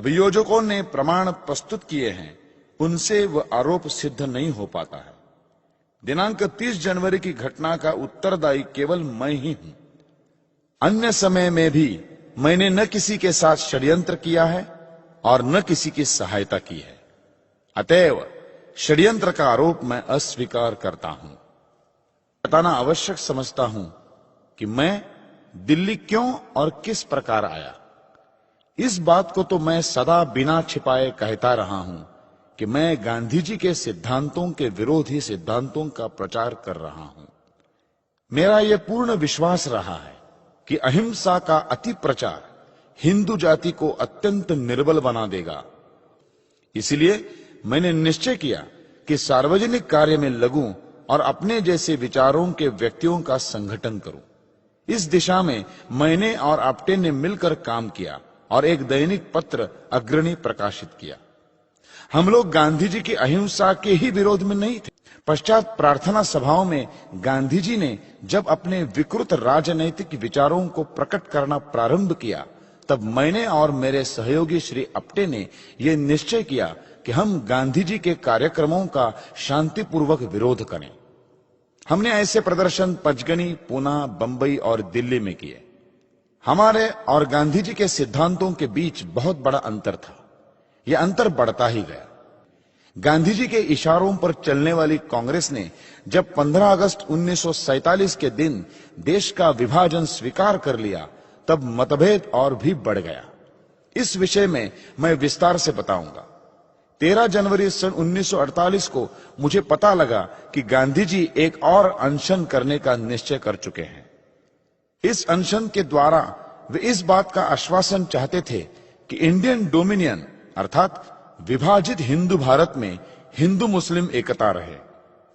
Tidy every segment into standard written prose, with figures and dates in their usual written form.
अभियोजकों ने प्रमाण प्रस्तुत किए हैं, उनसे वह आरोप सिद्ध नहीं हो पाता है। दिनांक 30 जनवरी की घटना का उत्तरदायी केवल मैं ही हूं। अन्य समय में भी मैंने न किसी के साथ षड्यंत्र किया है और न किसी की सहायता की है। अतएव षड्यंत्र का आरोप मैं अस्वीकार करता हूं। बताना आवश्यक समझता हूं कि मैं दिल्ली क्यों और किस प्रकार आया। इस बात को तो मैं सदा बिना छिपाए कहता रहा हूं कि मैं गांधी जी के सिद्धांतों के विरोधी सिद्धांतों का प्रचार कर रहा हूं। मेरा यह पूर्ण विश्वास रहा है कि अहिंसा का अति प्रचार हिंदू जाति को अत्यंत निर्बल बना देगा। इसलिए मैंने निश्चय किया कि सार्वजनिक कार्य में लगूं और अपने जैसे विचारों के व्यक्तियों का संगठन करूं। इस दिशा में मैंने और आप्टे ने मिलकर काम किया और एक दैनिक पत्र अग्रणी प्रकाशित किया। हम लोग गांधी जी की अहिंसा के ही विरोध में नहीं थे। पश्चात प्रार्थना सभाओं में गांधी जी ने जब अपने विकृत राजनैतिक विचारों को प्रकट करना प्रारंभ किया, तब मैंने और मेरे सहयोगी श्री आप्टे ने यह निश्चय किया कि हम गांधी जी के कार्यक्रमों का शांतिपूर्वक विरोध करें। हमने ऐसे प्रदर्शन पंचगनी, पूना, बंबई और दिल्ली में किए। हमारे और गांधी जी के सिद्धांतों के बीच बहुत बड़ा अंतर था। यह अंतर बढ़ता ही गया। गांधी जी के इशारों पर चलने वाली कांग्रेस ने जब 15 अगस्त 1947 के दिन देश का विभाजन स्वीकार कर लिया, तब मतभेद और भी बढ़ गया। इस विषय में मैं विस्तार से बताऊंगा। 13 जनवरी सन 1948 को मुझे पता लगा कि गांधी जी एक और अनशन करने का निश्चय कर चुके हैं। इस अनशन के द्वारा वे इस बात का आश्वासन चाहते थे कि इंडियन डोमिनियन अर्थात विभाजित हिंदू भारत में हिंदू मुस्लिम एकता रहे।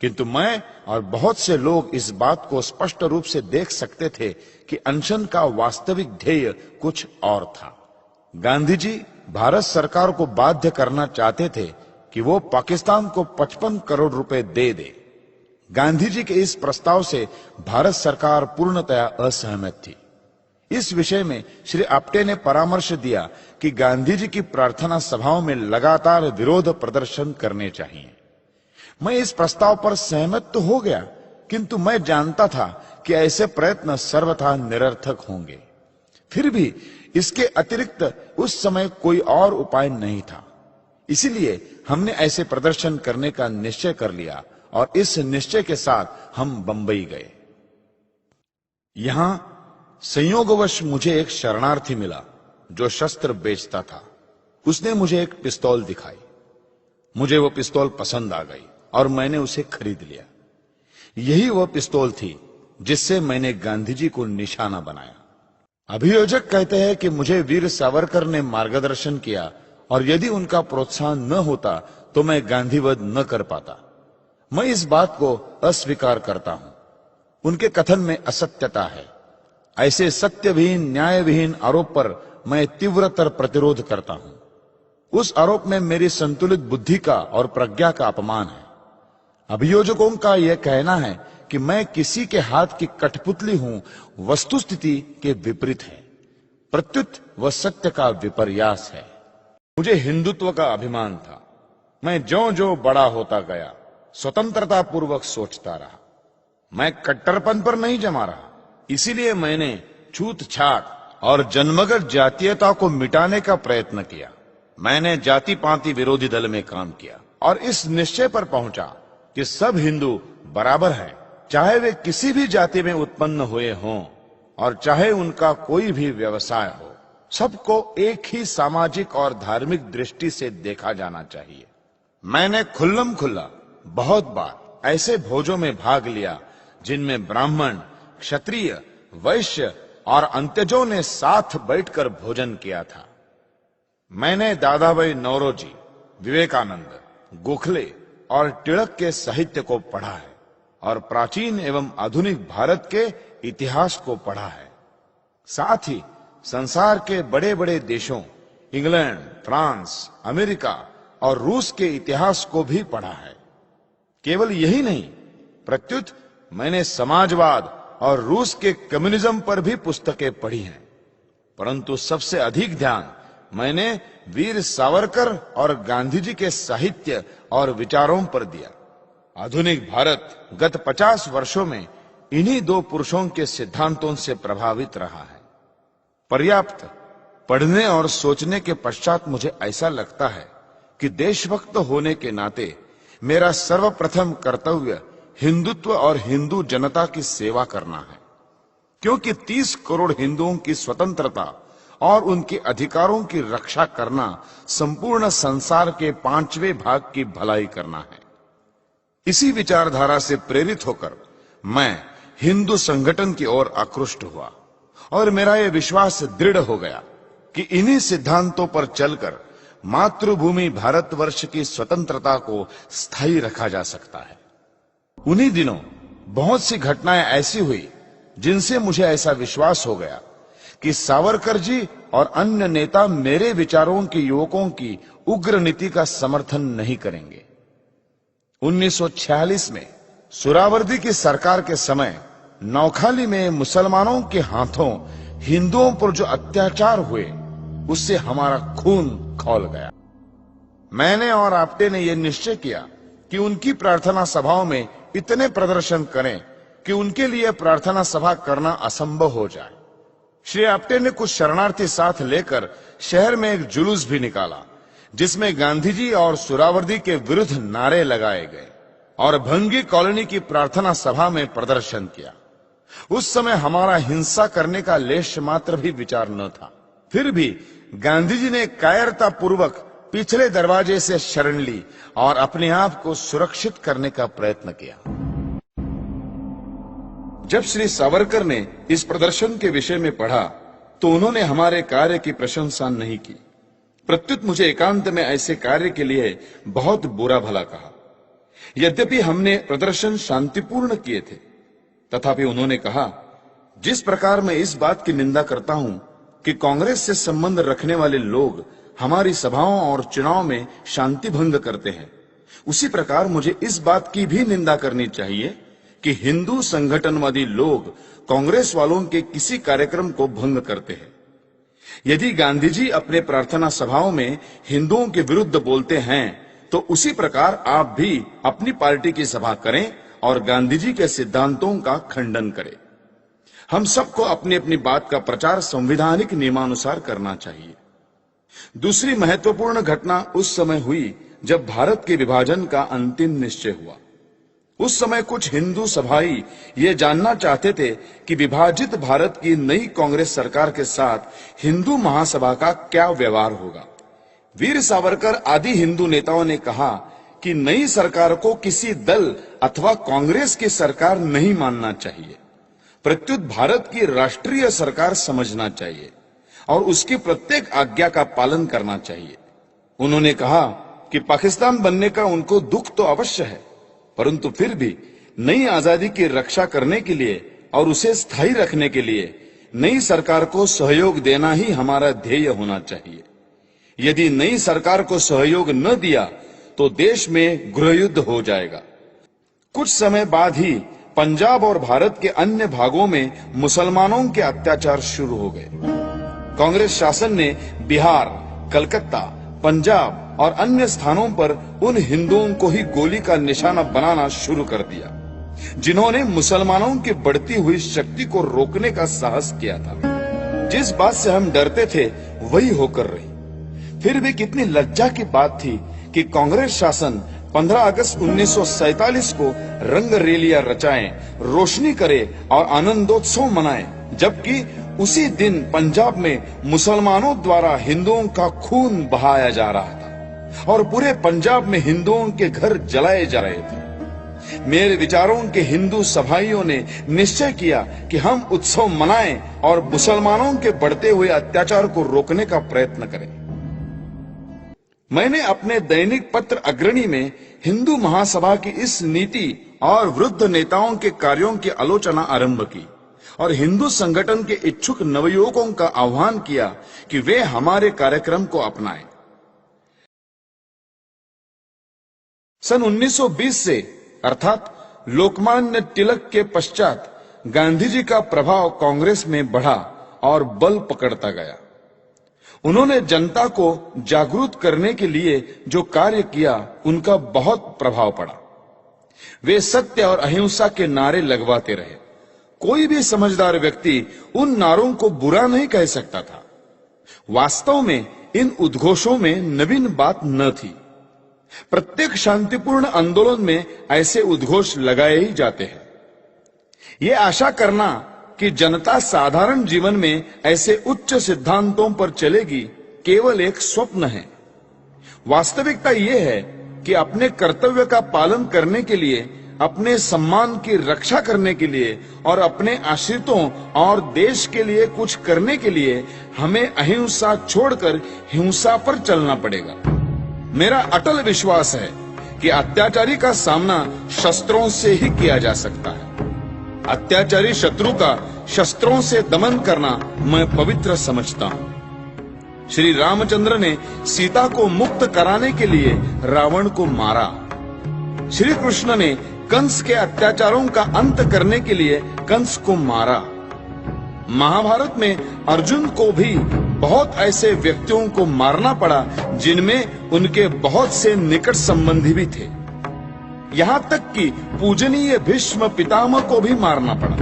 किंतु मैं और बहुत से लोग इस बात को स्पष्ट रूप से देख सकते थे कि अनशन का वास्तविक ध्येय कुछ और था। गांधी जी भारत सरकार को बाध्य करना चाहते थे कि वो पाकिस्तान को 55 करोड़ रुपए दे दे। गांधी जी के इस प्रस्ताव से भारत सरकार पूर्णतया असहमत थी। इस विषय में श्री आप्टे ने परामर्श दिया कि गांधी जी की प्रार्थना सभाओं में लगातार विरोध प्रदर्शन करने चाहिए। मैं इस प्रस्ताव पर सहमत तो हो गया, किंतु मैं जानता था कि ऐसे प्रयत्न सर्वथा निरर्थक होंगे। फिर भी इसके अतिरिक्त उस समय कोई और उपाय नहीं था। इसीलिए हमने ऐसे प्रदर्शन करने का निश्चय कर लिया और इस निश्चय के साथ हम बंबई गए। यहां संयोगवश मुझे एक शरणार्थी मिला जो शस्त्र बेचता था। उसने मुझे एक पिस्तौल दिखाई। मुझे वो पिस्तौल पसंद आ गई और मैंने उसे खरीद लिया। यही वह पिस्तौल थी जिससे मैंने गांधी जी को निशाना बनाया। अभियोजक कहते हैं कि मुझे वीर सावरकर ने मार्गदर्शन किया और यदि उनका प्रोत्साहन न होता तो मैं गांधीवध न कर पाता। मैं इस बात को अस्वीकार करता हूं। उनके कथन में असत्यता है। ऐसे सत्यविहीन, न्यायविहीन आरोप पर मैं तीव्रतर प्रतिरोध करता हूं। उस आरोप में मेरी संतुलित बुद्धि का और प्रज्ञा का अपमान है। अभियोजकों का यह कहना है कि मैं किसी के हाथ की कठपुतली हूं, वस्तुस्थिति के विपरीत है। प्रत्युत वह सत्य का विपर्यास है। मुझे हिंदुत्व का अभिमान था। मैं ज्यों-ज्यों बड़ा होता गया, स्वतंत्रता पूर्वक सोचता रहा। मैं कट्टरपन पर नहीं जमा रहा। इसीलिए मैंने छूत-छात और जन्मगत जातीयता को मिटाने का प्रयत्न किया। मैंने जाति पाति विरोधी दल में काम किया और इस निश्चय पर पहुंचा कि सब हिंदू बराबर हैं, चाहे वे किसी भी जाति में उत्पन्न हुए हों और चाहे उनका कोई भी व्यवसाय हो। सबको एक ही सामाजिक और धार्मिक दृष्टि से देखा जाना चाहिए। मैंने खुल्लम खुल्ला बहुत बार ऐसे भोजों में भाग लिया जिनमें ब्राह्मण, क्षत्रिय, वैश्य और अंत्यजों ने साथ बैठकर भोजन किया था। मैंने दादाभाई नौरोजी, विवेकानंद, गोखले और टिळक के साहित्य को पढ़ा है और प्राचीन एवं आधुनिक भारत के इतिहास को पढ़ा है। साथ ही संसार के बड़े बड़े देशों इंग्लैंड, फ्रांस, अमेरिका और रूस के इतिहास को भी पढ़ा है। केवल यही नहीं, प्रत्युत मैंने समाजवाद और रूस के कम्युनिज्म पर भी पुस्तकें पढ़ी हैं। परंतु सबसे अधिक ध्यान मैंने वीर सावरकर और गांधी जी के साहित्य और विचारों पर दिया। आधुनिक भारत गत 50 वर्षों में इन्हीं दो पुरुषों के सिद्धांतों से प्रभावित रहा है। पर्याप्त पढ़ने और सोचने के पश्चात मुझे ऐसा लगता है कि देशभक्त होने के नाते मेरा सर्वप्रथम कर्तव्य हिंदुत्व और हिंदू जनता की सेवा करना है, क्योंकि 30 करोड़ हिंदुओं की स्वतंत्रता और उनके अधिकारों की रक्षा करना संपूर्ण संसार के 5वें भाग की भलाई करना है। इसी विचारधारा से प्रेरित होकर मैं हिंदू संगठन की ओर आकृष्ट हुआ और मेरा यह विश्वास दृढ़ हो गया कि इन्हीं सिद्धांतों पर चलकर मातृभूमि भारतवर्ष की स्वतंत्रता को स्थायी रखा जा सकता है। उन्हीं दिनों बहुत सी घटनाएं ऐसी हुई जिनसे मुझे ऐसा विश्वास हो गया कि सावरकर जी और अन्य नेता मेरे विचारों के युवकों की उग्र नीति का समर्थन नहीं करेंगे। 1946 में सुहरावर्दी की सरकार के समय नौखाली में मुसलमानों के हाथों हिंदुओं पर जो अत्याचार हुए उससे हमारा खून खौल गया। मैंने और आप्टे ने यह निश्चय किया कि उनकी प्रार्थना सभाओं में इतने प्रदर्शन करें कि उनके लिए प्रार्थना सभा करना असंभव हो जाए। श्री आप्टे ने कुछ शरणार्थी साथ लेकर शहर में एक जुलूस भी निकाला जिसमें गांधी जी और सुहरावर्दी के विरुद्ध नारे लगाए गए और भंगी कॉलोनी की प्रार्थना सभा में प्रदर्शन किया। उस समय हमारा हिंसा करने का लेश मात्र भी विचार न था। फिर भी गांधी जी ने कायरता पूर्वक पिछले दरवाजे से शरण ली और अपने आप को सुरक्षित करने का प्रयत्न किया। जब श्री सावरकर ने इस प्रदर्शन के विषय में पढ़ा तो उन्होंने हमारे कार्य की प्रशंसा नहीं की। प्रत्युत मुझे एकांत में ऐसे कार्य के लिए बहुत बुरा भला कहा। यद्यपि हमने प्रदर्शन शांतिपूर्ण किए थे, तथापि उन्होंने कहा, जिस प्रकार मैं इस बात की निंदा करता हूं कि कांग्रेस से संबंध रखने वाले लोग हमारी सभाओं और चुनाव में शांति भंग करते हैं, उसी प्रकार मुझे इस बात की भी निंदा करनी चाहिए कि हिंदू संगठनवादी लोग कांग्रेस वालों के किसी कार्यक्रम को भंग करते हैं। यदि गांधी जी अपने प्रार्थना सभाओं में हिंदुओं के विरुद्ध बोलते हैं तो उसी प्रकार आप भी अपनी पार्टी की सभा करें और गांधी जी के सिद्धांतों का खंडन करें। हम सबको अपनी अपनी बात का प्रचार संवैधानिक नियमानुसार करना चाहिए। दूसरी महत्वपूर्ण घटना उस समय हुई जब भारत के विभाजन का अंतिम निश्चय हुआ। उस समय कुछ हिंदू सभाई ये जानना चाहते थे कि विभाजित भारत की नई कांग्रेस सरकार के साथ हिंदू महासभा का क्या व्यवहार होगा। वीर सावरकर आदि हिंदू नेताओं ने कहा कि नई सरकार को किसी दल अथवा कांग्रेस की सरकार नहीं मानना चाहिए, प्रत्युत भारत की राष्ट्रीय सरकार समझना चाहिए और उसकी प्रत्येक आज्ञा का पालन करना चाहिए। उन्होंने कहा कि पाकिस्तान बनने का उनको दुख तो अवश्य है, परंतु फिर भी नई आजादी की रक्षा करने के लिए और उसे स्थायी रखने के लिए नई सरकार को सहयोग देना ही हमारा ध्येय होना चाहिए। यदि नई सरकार को सहयोग न दिया तो देश में गृहयुद्ध हो जाएगा। कुछ समय बाद ही पंजाब और भारत के अन्य भागों में मुसलमानों के अत्याचार शुरू हो गए। कांग्रेस शासन ने बिहार, कलकत्ता, पंजाब और अन्य स्थानों पर उन हिंदुओं को ही गोली का निशाना बनाना शुरू कर दिया जिन्होंने मुसलमानों की बढ़ती हुई शक्ति को रोकने का साहस किया था। जिस बात से हम डरते थे वही होकर रही। फिर भी कितनी लज्जा की बात थी कि कांग्रेस शासन 15 अगस्त 1947 को रंग रैलियां रचाए, रोशनी करे और आनंदोत्सव मनाए, जबकि उसी दिन पंजाब में मुसलमानों द्वारा हिंदुओं का खून बहाया जा रहा था और पूरे पंजाब में हिंदुओं के घर जलाए जा रहे थे। मेरे विचारों के हिंदू सभाइयों ने निश्चय किया कि हम उत्सव मनाएं और मुसलमानों के बढ़ते हुए अत्याचार को रोकने का प्रयत्न करें। मैंने अपने दैनिक पत्र अग्रणी में हिंदू महासभा की इस नीति और वृद्ध नेताओं के कार्यों की आलोचना आरंभ की और हिंदू संगठन के इच्छुक नवयुवकों का आह्वान किया कि वे हमारे कार्यक्रम को अपनाएं। सन 1920 से अर्थात लोकमान्य तिलक के पश्चात गांधी जी का प्रभाव कांग्रेस में बढ़ा और बल पकड़ता गया। उन्होंने जनता को जागरूक करने के लिए जो कार्य किया उनका बहुत प्रभाव पड़ा। वे सत्य और अहिंसा के नारे लगवाते रहे। कोई भी समझदार व्यक्ति उन नारों को बुरा नहीं कह सकता था। वास्तव में इन उद्घोषों में नवीन बात न थी। प्रत्येक शांतिपूर्ण आंदोलन में ऐसे उद्घोष लगाए ही जाते हैं। ये आशा करना कि जनता साधारण जीवन में ऐसे उच्च सिद्धांतों पर चलेगी केवल एक स्वप्न है। वास्तविकता यह है कि अपने कर्तव्य का पालन करने के लिए, अपने सम्मान की रक्षा करने के लिए और अपने आश्रितों और देश के लिए कुछ करने के लिए हमें अहिंसा छोड़कर हिंसा पर चलना पड़ेगा। मेरा अटल विश्वास है कि अत्याचारी का सामना शस्त्रों से ही किया जा सकता है। अत्याचारी शत्रु का शस्त्रों से दमन करना मैं पवित्र समझता हूं। श्री रामचंद्र ने सीता को मुक्त कराने के लिए रावण को मारा। श्री कृष्ण ने कंस के अत्याचारों का अंत करने के लिए कंस को मारा। महाभारत में अर्जुन को भी बहुत ऐसे व्यक्तियों को मारना पड़ा जिनमें उनके बहुत से निकट संबंधी भी थे। यहां तक कि पूजनीय भीष्म पितामह को भी मारना पड़ा,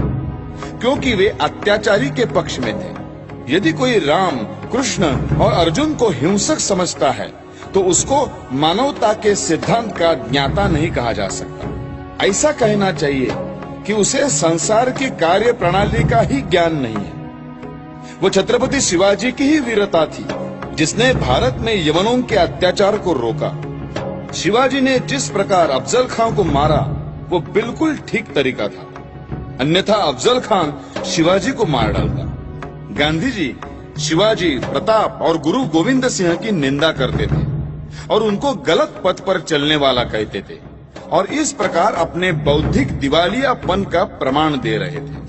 क्योंकि वे अत्याचारी के पक्ष में थे। यदि कोई राम, कृष्ण और अर्जुन को हिंसक समझता है तो उसको मानवता के सिद्धांत का ज्ञाता नहीं कहा जा सकता। ऐसा कहना चाहिए कि उसे संसार की कार्य प्रणाली का ही ज्ञान नहीं है। वो छत्रपति शिवाजी की ही वीरता थी जिसने भारत में यवनों के अत्याचार को रोका। शिवाजी ने जिस प्रकार अफजल खान को मारा वो बिल्कुल ठीक तरीका था, अन्यथा अफजल खान शिवाजी को मार डालता। गांधी जी शिवाजी, प्रताप और गुरु गोविंद सिंह की निंदा करते थे और उनको गलत पथ पर चलने वाला कहते थे और इस प्रकार अपने बौद्धिक दिवालियापन का प्रमाण दे रहे थे।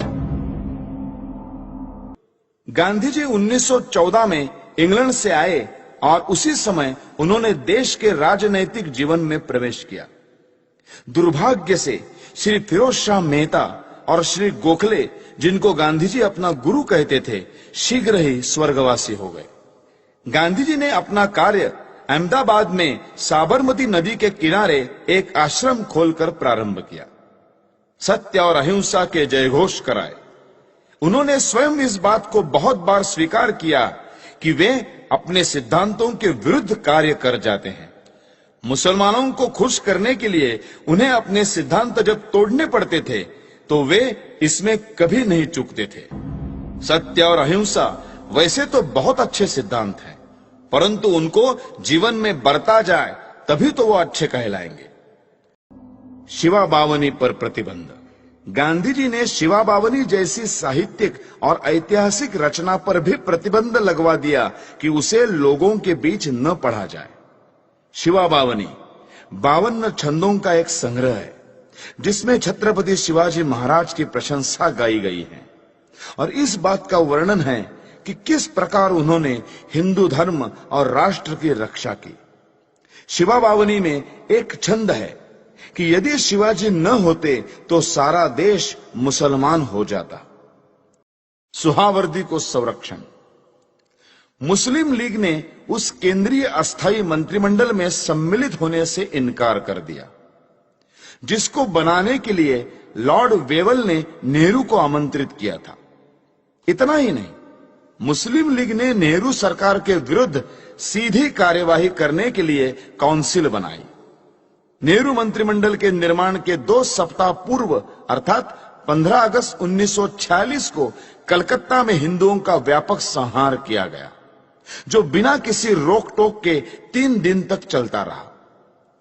गांधी जी 1914 में इंग्लैंड से आए और उसी समय उन्होंने देश के राजनैतिक जीवन में प्रवेश किया। दुर्भाग्य से श्री फिरोज शाह मेहता और श्री गोखले, जिनको गांधी जी अपना गुरु कहते थे, शीघ्र ही स्वर्गवासी हो गए। गांधी जी ने अपना कार्य अहमदाबाद में साबरमती नदी के किनारे एक आश्रम खोलकर प्रारंभ किया। सत्य और अहिंसा के जयघोष कराए। उन्होंने स्वयं इस बात को बहुत बार स्वीकार किया कि वे अपने सिद्धांतों के विरुद्ध कार्य कर जाते हैं। मुसलमानों को खुश करने के लिए उन्हें अपने सिद्धांत जब तोड़ने पड़ते थे तो वे इसमें कभी नहीं चूकते थे। सत्य और अहिंसा वैसे तो बहुत अच्छे सिद्धांत हैं, परंतु उनको जीवन में बरता जाए तभी तो वो अच्छे कहलाएंगे। शिवा बावनी पर प्रतिबंध। गांधी जी ने शिवा बावनी जैसी साहित्यिक और ऐतिहासिक रचना पर भी प्रतिबंध लगवा दिया कि उसे लोगों के बीच न पढ़ा जाए। शिवा बावनी 52 छंदों का एक संग्रह है जिसमें छत्रपति शिवाजी महाराज की प्रशंसा गाई गई है और इस बात का वर्णन है कि किस प्रकार उन्होंने हिंदू धर्म और राष्ट्र की रक्षा की। शिवा बावनी में एक छंद है कि यदि शिवाजी न होते तो सारा देश मुसलमान हो जाता। सुहावर्दी को संरक्षण। मुस्लिम लीग ने उस केंद्रीय अस्थायी मंत्रिमंडल में सम्मिलित होने से इनकार कर दिया जिसको बनाने के लिए लॉर्ड वेवल ने नेहरू को आमंत्रित किया था। इतना ही नहीं, मुस्लिम लीग ने नेहरू सरकार के विरुद्ध सीधी कार्यवाही करने के लिए काउंसिल बनाई। नेहरू मंत्रिमंडल के निर्माण के 2 सप्ताह पूर्व अर्थात 15 अगस्त 1946 को कलकत्ता में हिंदुओं का व्यापक संहार किया गया जो बिना किसी रोक टोक के 3 दिन तक चलता रहा।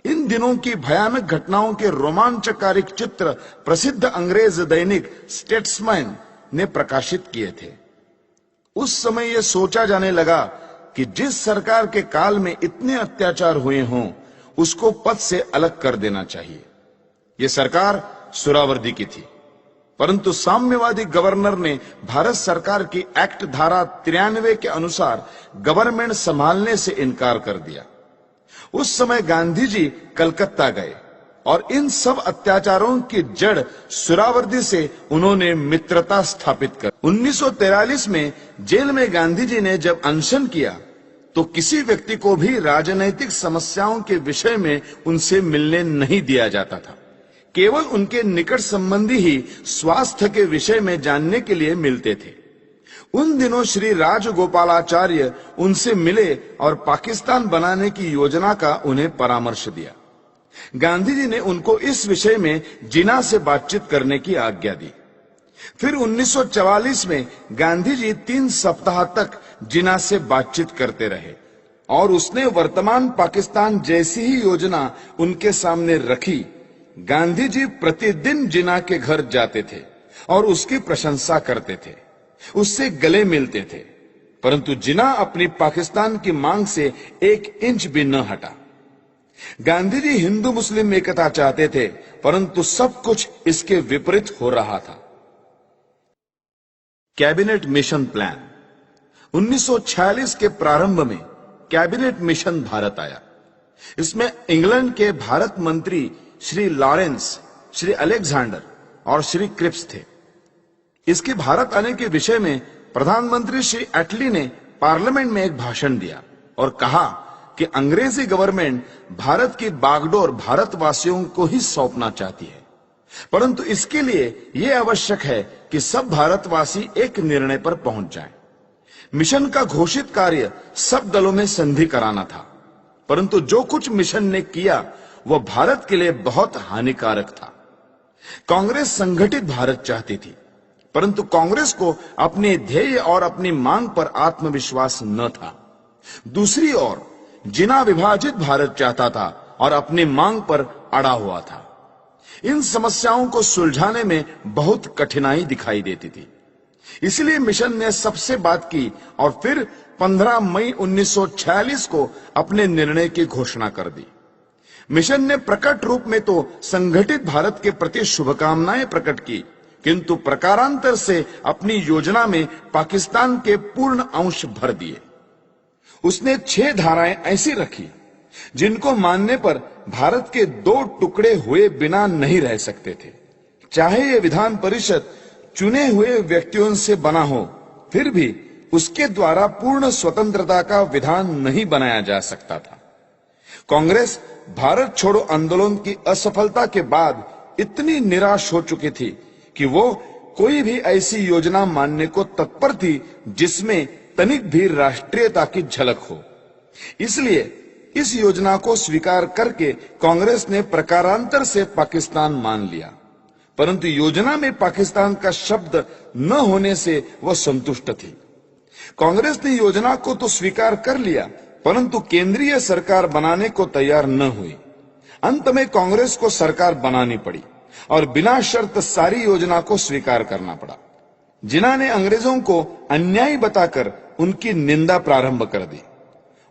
इन दिनों की भयानक घटनाओं के रोमांचकारी चित्र प्रसिद्ध अंग्रेज दैनिक स्टेट्समैन ने प्रकाशित किए थे। उस समय यह सोचा जाने लगा कि जिस सरकार के काल में इतने अत्याचार हुए हों उसको पद से अलग कर देना चाहिए। यह सरकार सुहरावर्दी की थी, परंतु साम्यवादी गवर्नर ने भारत सरकार की एक्ट धारा 93 के अनुसार गवर्नमेंट संभालने से इनकार कर दिया। उस समय गांधी जी कलकत्ता गए और इन सब अत्याचारों की जड़ सुहरावर्दी से उन्होंने मित्रता स्थापित कर 1943 में जेल में गांधी जी ने जब अनशन किया तो किसी व्यक्ति को भी राजनैतिक समस्याओं के विषय में उनसे मिलने नहीं दिया जाता था। केवल उनके निकट संबंधी ही स्वास्थ्य के विषय में जानने के लिए मिलते थे। उन दिनों श्री राजगोपालाचार्य उनसे मिले और पाकिस्तान बनाने की योजना का उन्हें परामर्श दिया। गांधी जी ने उनको इस विषय में जिन्ना से बातचीत करने की आज्ञा दी। फिर 1944 में गांधी जी 3 सप्ताह तक जिन्ना से बातचीत करते रहे और उसने वर्तमान पाकिस्तान जैसी ही योजना उनके सामने रखी। गांधी जी प्रतिदिन जिन्ना के घर जाते थे और उसकी प्रशंसा करते थे, उससे गले मिलते थे, परंतु जिन्ना अपनी पाकिस्तान की मांग से 1 इंच भी न हटा। गांधी जी हिंदू मुस्लिम एकता चाहते थे, परंतु सब कुछ इसके विपरीत हो रहा था। Cabinet mission plan. 1946 के प्रारंभ में कैबिनेट मिशन भारत आया। इसमें इंग्लैंड के भारत मंत्री श्री लॉरेंस, श्री अलेक्जेंडर और श्री क्रिप्स थे। इसके भारत आने के विषय में प्रधानमंत्री श्री एटली ने पार्लियामेंट में एक भाषण दिया और कहा कि अंग्रेजी गवर्नमेंट भारत की बागडोर भारतवासियों को ही सौंपना चाहती है, परंतु इसके लिए यह आवश्यक है कि सब भारतवासी एक निर्णय पर पहुंच जाएं। मिशन का घोषित कार्य सब दलों में संधि कराना था, परंतु जो कुछ मिशन ने किया वह भारत के लिए बहुत हानिकारक था। कांग्रेस संगठित भारत चाहती थी, परंतु कांग्रेस को अपने ध्येय और अपनी मांग पर आत्मविश्वास न था। दूसरी ओर जिन्ना विभाजित भारत चाहता था और अपनी मांग पर अड़ा हुआ था। इन समस्याओं को सुलझाने में बहुत कठिनाई दिखाई देती थी। इसलिए मिशन ने सबसे बात की और फिर 15 मई 1946 को अपने निर्णय की घोषणा कर दी। मिशन ने प्रकट रूप में तो संगठित भारत के प्रति शुभकामनाएं प्रकट की, किंतु प्रकारांतर से अपनी योजना में पाकिस्तान के पूर्ण अंश भर दिए। उसने 6 धाराएं ऐसी रखी जिनको मानने पर भारत के 2 टुकड़े हुए बिना नहीं रह सकते थे। चाहे ये विधान परिषद चुने हुए व्यक्तियों से बना हो, फिर भी उसके द्वारा पूर्ण स्वतंत्रता का विधान नहीं बनाया जा सकता था। कांग्रेस भारत छोड़ो आंदोलन की असफलता के बाद इतनी निराश हो चुकी थी कि वो कोई भी ऐसी योजना मानने को तत्पर थी जिसमें तनिक भी राष्ट्रीयता की झलक हो। इसलिए इस योजना को स्वीकार करके कांग्रेस ने प्रकारांतर से पाकिस्तान मान लिया, परंतु योजना में पाकिस्तान का शब्द न होने से वह संतुष्ट थी। कांग्रेस ने योजना को तो स्वीकार कर लिया, परंतु केंद्रीय सरकार बनाने को तैयार न हुई। अंत में कांग्रेस को सरकार बनानी पड़ी और बिना शर्त सारी योजना को स्वीकार करना पड़ा। जिन्ना ने अंग्रेजों को अन्यायी बताकर उनकी निंदा प्रारंभ कर दी।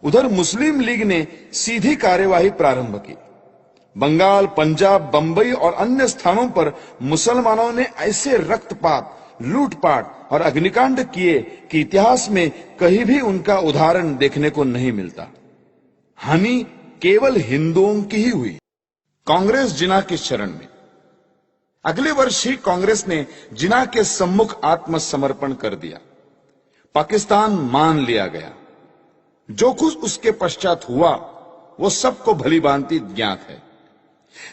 उधर मुस्लिम लीग ने सीधी कार्यवाही प्रारंभ की। बंगाल, पंजाब, बंबई और अन्य स्थानों पर मुसलमानों ने ऐसे रक्तपात, लूटपाट और अग्निकांड किए कि इतिहास में कहीं भी उनका उदाहरण देखने को नहीं मिलता। हानि केवल हिंदुओं की ही हुई। कांग्रेस जिन्ना की शरण में। अगले वर्ष ही कांग्रेस ने जिन्ना के सम्मुख आत्मसमर्पण कर दिया। पाकिस्तान मान लिया गया। जो कुछ उसके पश्चात हुआ वो सबको भली भांति ज्ञात है।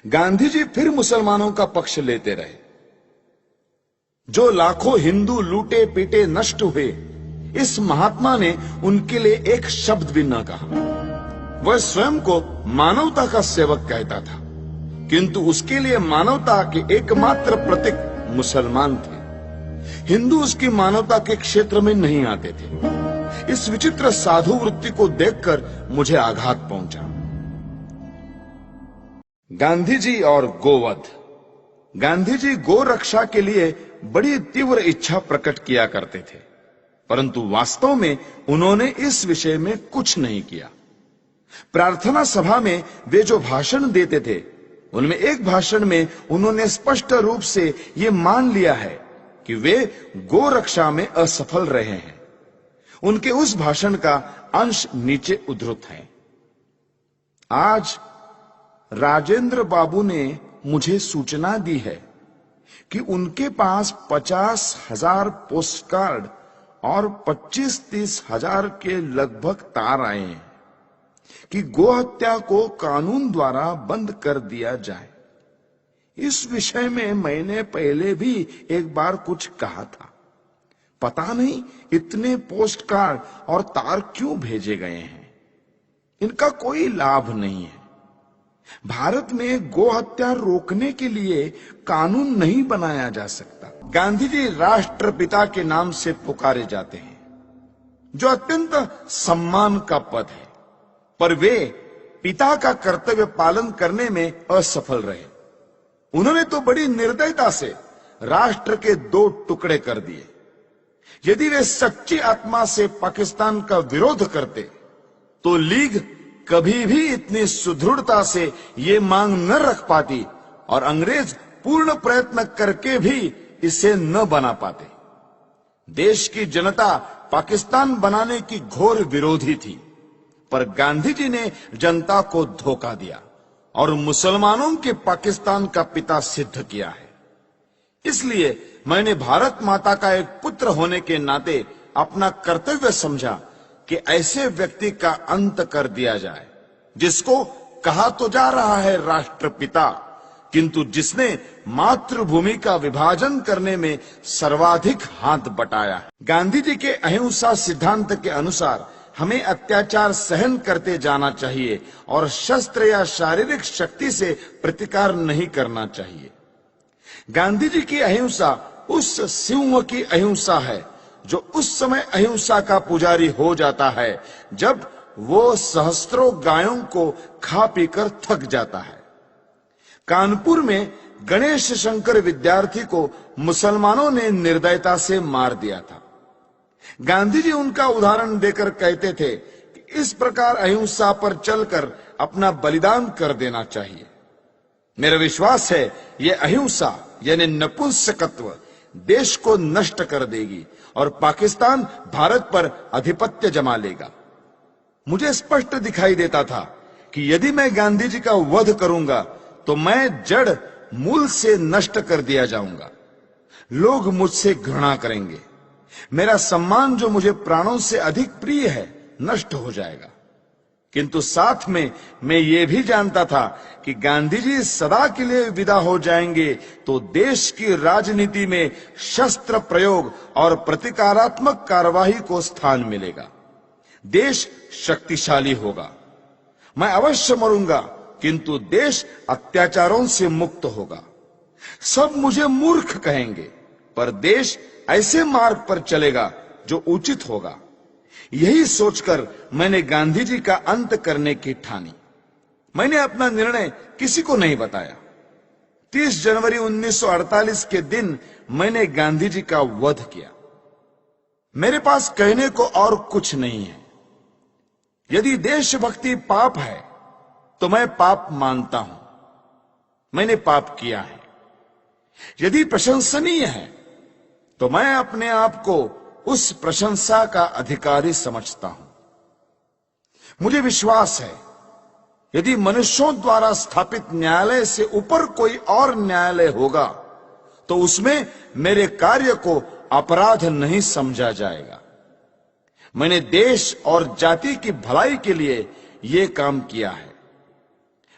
गांधी जी फिर मुसलमानों का पक्ष लेते रहे। जो लाखों हिंदू लूटे पीटे नष्ट हुए, इस महात्मा ने उनके लिए एक शब्द भी न कहा। वह स्वयं को मानवता का सेवक कहता था, किंतु उसके लिए मानवता के एकमात्र प्रतीक मुसलमान थे। हिंदू उसकी मानवता के क्षेत्र में नहीं आते थे। इस विचित्र साधु वृत्ति को देखकर मुझे आघात पहुंचा। गांधी जी और गोवध। गांधी जी गो रक्षा के लिए बड़ी तीव्र इच्छा प्रकट किया करते थे, परंतु वास्तव में उन्होंने इस विषय में कुछ नहीं किया। प्रार्थना सभा में वे जो भाषण देते थे, उनमें एक भाषण में उन्होंने स्पष्ट रूप से ये मान लिया है कि वे गो रक्षा में असफल रहे हैं। उनके उस भाषण का अंश नीचे उद्धृत है। आज राजेंद्र बाबू ने मुझे सूचना दी है कि उनके पास 50,000 पोस्ट कार्ड और 25-30 हजार के लगभग तार आए हैं कि गोहत्या को कानून द्वारा बंद कर दिया जाए। इस विषय में मैंने पहले भी एक बार कुछ कहा था। पता नहीं इतने पोस्ट कार्ड और तार क्यों भेजे गए हैं। इनका कोई लाभ नहीं है। भारत में गोहत्या रोकने के लिए कानून नहीं बनाया जा सकता। गांधी जी राष्ट्रपिता के नाम से पुकारे जाते हैं, जो अत्यंत सम्मान का पद है, पर वे पिता का कर्तव्य पालन करने में असफल रहे। उन्होंने तो बड़ी निर्दयता से राष्ट्र के 2 टुकड़े कर दिए। यदि वे सच्ची आत्मा से पाकिस्तान का विरोध करते तो लीग कभी भी इतनी सुदृढ़ता से ये मांग न रख पाती और अंग्रेज पूर्ण प्रयत्न करके भी इसे न बना पाते। देश की जनता पाकिस्तान बनाने की घोर विरोधी थी, पर गांधी जी ने जनता को धोखा दिया और मुसलमानों के पाकिस्तान का पिता सिद्ध किया है। इसलिए मैंने भारत माता का एक पुत्र होने के नाते अपना कर्तव्य समझा कि ऐसे व्यक्ति का अंत कर दिया जाए, जिसको कहा तो जा रहा है राष्ट्रपिता, किंतु जिसने मातृभूमि का विभाजन करने में सर्वाधिक हाथ बटाया है। गांधी जी के अहिंसा सिद्धांत के अनुसार हमें अत्याचार सहन करते जाना चाहिए और शस्त्र या शारीरिक शक्ति से प्रतिकार नहीं करना चाहिए। गांधी जी की अहिंसा उस सिंह की अहिंसा है जो उस समय अहिंसा का पुजारी हो जाता है जब वो सहस्त्रों गायों को खा पीकर थक जाता है। कानपुर में गणेश शंकर विद्यार्थी को मुसलमानों ने निर्दयता से मार दिया था। गांधी जी उनका उदाहरण देकर कहते थे कि इस प्रकार अहिंसा पर चलकर अपना बलिदान कर देना चाहिए। मेरा विश्वास है यह अहिंसा यानी नपुंसकत्व देश को नष्ट कर देगी और पाकिस्तान भारत पर आधिपत्य जमा लेगा। मुझे स्पष्ट दिखाई देता था कि यदि मैं गांधी जी का वध करूंगा तो मैं जड़ मूल से नष्ट कर दिया जाऊंगा। लोग मुझसे घृणा करेंगे। मेरा सम्मान जो मुझे प्राणों से अधिक प्रिय है नष्ट हो जाएगा। किंतु साथ में मैं ये भी जानता था कि गांधी जी सदा के लिए विदा हो जाएंगे तो देश की राजनीति में शस्त्र प्रयोग और प्रतिकारात्मक कार्यवाही को स्थान मिलेगा। देश शक्तिशाली होगा। मैं अवश्य मरूंगा, किंतु देश अत्याचारों से मुक्त होगा। सब मुझे मूर्ख कहेंगे, पर देश ऐसे मार्ग पर चलेगा जो उचित होगा। यही सोचकर मैंने गांधी जी का अंत करने की ठानी। मैंने अपना निर्णय किसी को नहीं बताया। 30 जनवरी 1948 के दिन मैंने गांधी जी का वध किया। मेरे पास कहने को और कुछ नहीं है। यदि देशभक्ति पाप है तो मैं पाप मानता हूं। मैंने पाप किया है। यदि प्रशंसनीय है तो मैं अपने आप को उस प्रशंसा का अधिकारी समझता हूं। मुझे विश्वास है यदि मनुष्यों द्वारा स्थापित न्यायालय से ऊपर कोई और न्यायालय होगा तो उसमें मेरे कार्य को अपराध नहीं समझा जाएगा। मैंने देश और जाति की भलाई के लिए यह काम किया है।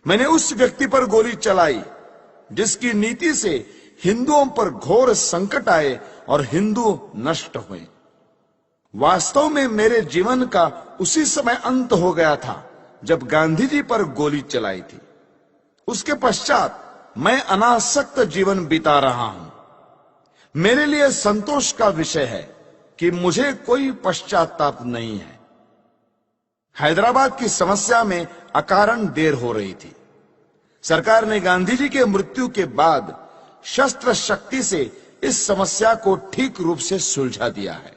मैंने उस व्यक्ति पर गोली चलाई जिसकी नीति से हिंदुओं पर घोर संकट आए और हिंदू नष्ट हुए। वास्तव में मेरे जीवन का उसी समय अंत हो गया था जब गांधी जी पर गोली चलाई थी। उसके पश्चात मैं अनासक्त जीवन बिता रहा हूं। मेरे लिए संतोष का विषय है कि मुझे कोई पश्चाताप नहीं है। हैदराबाद की समस्या में अकारण देर हो रही थी। सरकार ने गांधी जी के मृत्यु के बाद शस्त्र शक्ति से इस समस्या को ठीक रूप से सुलझा दिया है।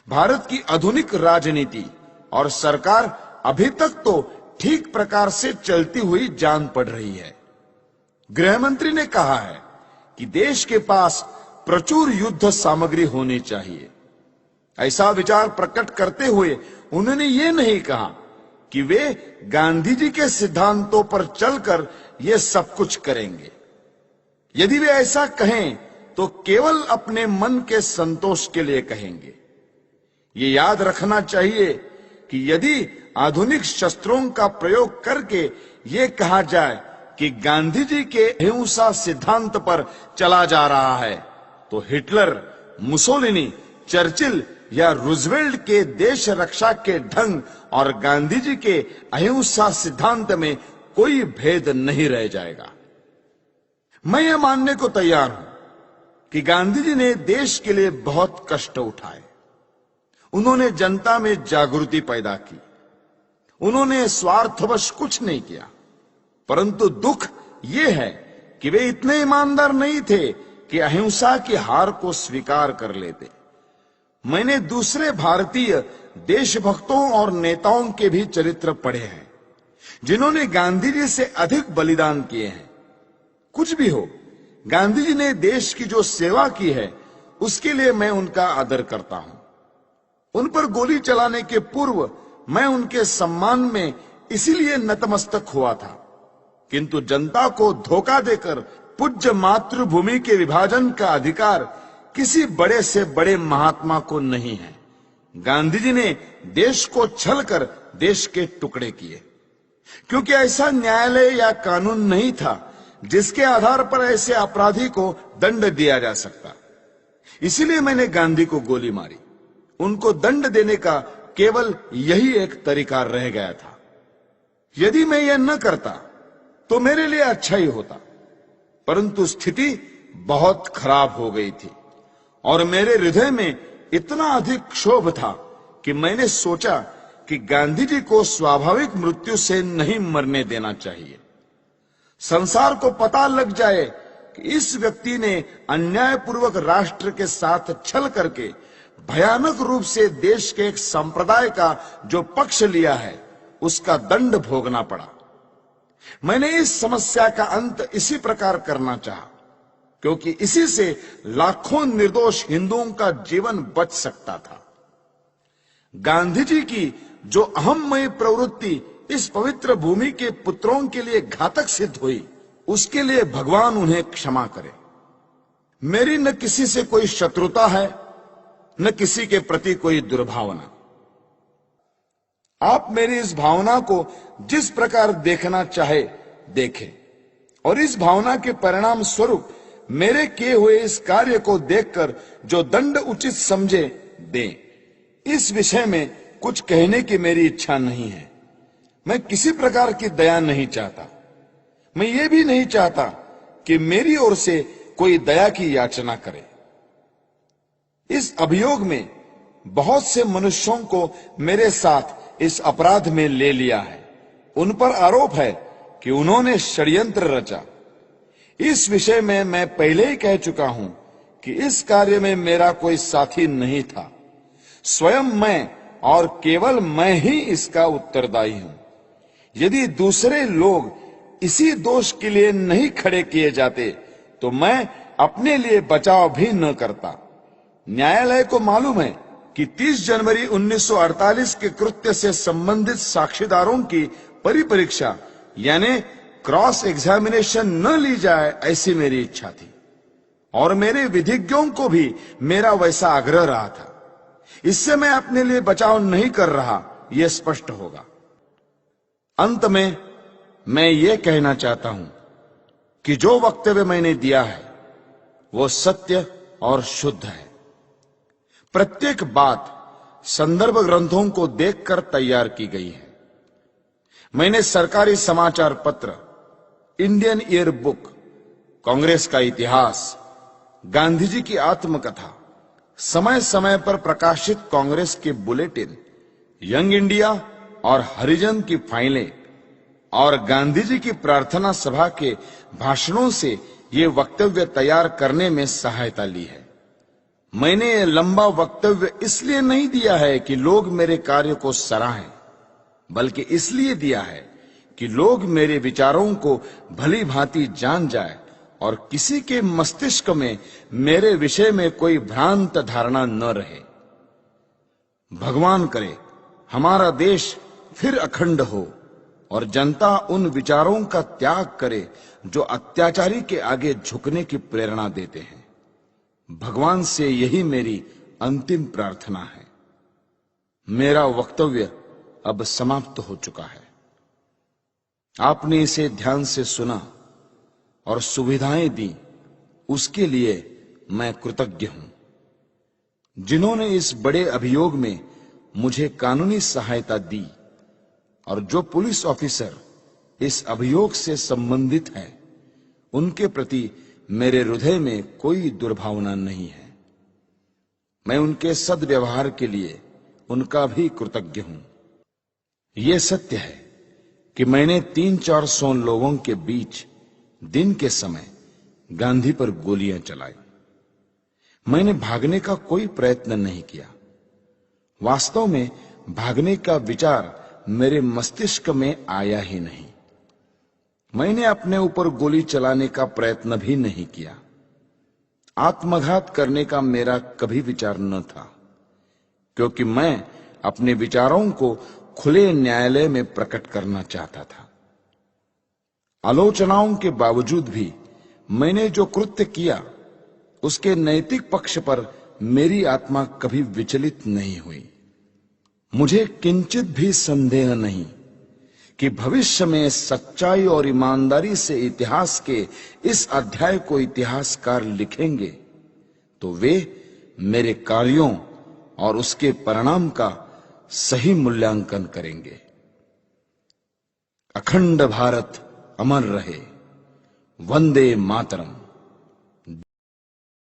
भारत की आधुनिक राजनीति और सरकार अभी तक तो ठीक प्रकार से चलती हुई जान पड़ रही है। गृह मंत्री ने कहा है कि देश के पास प्रचुर युद्ध सामग्री होनी चाहिए। ऐसा विचार प्रकट करते हुए उन्होंने ये नहीं कहा कि वे गांधी जी के सिद्धांतों पर चलकर ये सब कुछ करेंगे। यदि वे ऐसा कहें तो केवल अपने मन के संतोष के लिए कहेंगे। ये याद रखना चाहिए कि यदि आधुनिक शस्त्रों का प्रयोग करके ये कहा जाए कि गांधी जी के अहिंसा सिद्धांत पर चला जा रहा है, तो हिटलर, मुसोलिनी, चर्चिल या रूजवेल्ट के देश रक्षा के ढंग और गांधी जी के अहिंसा सिद्धांत में कोई भेद नहीं रह जाएगा। मैं यह मानने को तैयार हूं कि गांधी जी ने देश के लिए बहुत कष्ट उठाए। उन्होंने जनता में जागृति पैदा की। उन्होंने स्वार्थवश कुछ नहीं किया, परंतु दुख यह है कि वे इतने ईमानदार नहीं थे कि अहिंसा की हार को स्वीकार कर लेते। मैंने दूसरे भारतीय देशभक्तों और नेताओं के भी चरित्र पढ़े हैं जिन्होंने गांधी जी से अधिक बलिदान किए हैं। कुछ भी हो, गांधी जी ने देश की जो सेवा की है उसके लिए मैं उनका आदर करता हूं। उन पर गोली चलाने के पूर्व मैं उनके सम्मान में इसीलिए नतमस्तक हुआ था, किंतु जनता को धोखा देकर पूज्य मातृभूमि के विभाजन का अधिकार किसी बड़े से बड़े महात्मा को नहीं है। गांधी जी ने देश को छल कर देश के टुकड़े किए, क्योंकि ऐसा न्यायालय या कानून नहीं था जिसके आधार पर ऐसे अपराधी को दंड दिया जा सकता। इसीलिए मैंने गांधी को गोली मारी। उनको दंड देने का केवल यही एक तरीका रह गया था। यदि मैं यह न करता तो मेरे लिए अच्छा ही होता, परंतु स्थिति बहुत खराब हो गई थी और मेरे हृदय में इतना अधिक क्षोभ था कि मैंने सोचा कि गांधी जी को स्वाभाविक मृत्यु से नहीं मरने देना चाहिए। संसार को पता लग जाए कि इस व्यक्ति ने अन्यायपूर्वक राष्ट्र के साथ छल करके भयानक रूप से देश के एक संप्रदाय का जो पक्ष लिया है उसका दंड भोगना पड़ा। मैंने इस समस्या का अंत इसी प्रकार करना चाहा, क्योंकि इसी से लाखों निर्दोष हिंदुओं का जीवन बच सकता था। गांधी जी की जो अहममयी प्रवृत्ति इस पवित्र भूमि के पुत्रों के लिए घातक सिद्ध हुई, उसके लिए भगवान उन्हें क्षमा करे। मेरी न किसी से कोई शत्रुता है, न किसी के प्रति कोई दुर्भावना। आप मेरी इस भावना को जिस प्रकार देखना चाहे देखें, और इस भावना के परिणाम स्वरूप मेरे किए हुए इस कार्य को देखकर जो दंड उचित समझे दें। इस विषय में कुछ कहने की मेरी इच्छा नहीं है। मैं किसी प्रकार की दया नहीं चाहता। मैं ये भी नहीं चाहता कि मेरी ओर से कोई दया की याचना करे। इस अभियोग में बहुत से मनुष्यों को मेरे साथ इस अपराध में ले लिया है। उन पर आरोप है कि उन्होंने षड्यंत्र रचा। इस विषय में मैं पहले ही कह चुका हूं कि इस कार्य में मेरा कोई साथी नहीं था। स्वयं मैं और केवल मैं ही इसका उत्तरदायी हूं। यदि दूसरे लोग इसी दोष के लिए नहीं खड़े किए जाते तो मैं अपने लिए बचाव भी न करता। न्यायालय को मालूम है कि 30 जनवरी 1948 के कृत्य से संबंधित साक्षीदारों की परिपरीक्षा यानी क्रॉस एग्जामिनेशन न ली जाए, ऐसी मेरी इच्छा थी और मेरे विधिज्ञों को भी मेरा वैसा आग्रह रहा था। इससे मैं अपने लिए बचाव नहीं कर रहा, यह स्पष्ट होगा। अंत में मैं ये कहना चाहता हूं कि जो वक्तव्य मैंने दिया है वो सत्य और शुद्ध है। प्रत्येक बात संदर्भ ग्रंथों को देखकर तैयार की गई है। मैंने सरकारी समाचार पत्र, इंडियन ईयर बुक, कांग्रेस का इतिहास, गांधी जी की आत्मकथा, समय समय पर प्रकाशित कांग्रेस के बुलेटिन, यंग इंडिया और हरिजन की फाइलें और गांधी जी की प्रार्थना सभा के भाषणों से ये वक्तव्य तैयार करने में सहायता ली है। मैंने ये लंबा वक्तव्य इसलिए नहीं दिया है कि लोग मेरे कार्य को सराहें, बल्कि इसलिए दिया है कि लोग मेरे विचारों को भली भांति जान जाए और किसी के मस्तिष्क में मेरे विषय में कोई भ्रांत धारणा न रहे। भगवान करे हमारा देश फिर अखंड हो और जनता उन विचारों का त्याग करे जो अत्याचारी के आगे झुकने की प्रेरणा देते हैं। भगवान से यही मेरी अंतिम प्रार्थना है। मेरा वक्तव्य अब समाप्त हो चुका है। आपने इसे ध्यान से सुना और सुविधाएं दी, उसके लिए मैं कृतज्ञ हूं। जिन्होंने इस बड़े अभियोग में मुझे कानूनी सहायता दी और जो पुलिस ऑफिसर इस अभियोग से संबंधित हैं, उनके प्रति मेरे हृदय में कोई दुर्भावना नहीं है। मैं उनके सद्व्यवहार के लिए उनका भी कृतज्ञ हूं। यह सत्य है कि मैंने 300-400 लोगों के बीच दिन के समय गांधी पर गोलियां चलाई। मैंने भागने का कोई प्रयत्न नहीं किया। वास्तव में भागने का विचार मेरे मस्तिष्क में आया ही नहीं। मैंने अपने ऊपर गोली चलाने का प्रयत्न भी नहीं किया। आत्मघात करने का मेरा कभी विचार न था, क्योंकि मैं अपने विचारों को खुले न्यायालय में प्रकट करना चाहता था। आलोचनाओं के बावजूद भी मैंने जो कृत्य किया, उसके नैतिक पक्ष पर मेरी आत्मा कभी विचलित नहीं हुई। मुझे किंचित भी संदेह नहीं कि भविष्य में सच्चाई और ईमानदारी से इतिहास के इस अध्याय को इतिहासकार लिखेंगे तो वे मेरे कार्यों और उसके परिणाम का सही मूल्यांकन करेंगे। अखंड भारत अमर रहे। वंदे मातरम।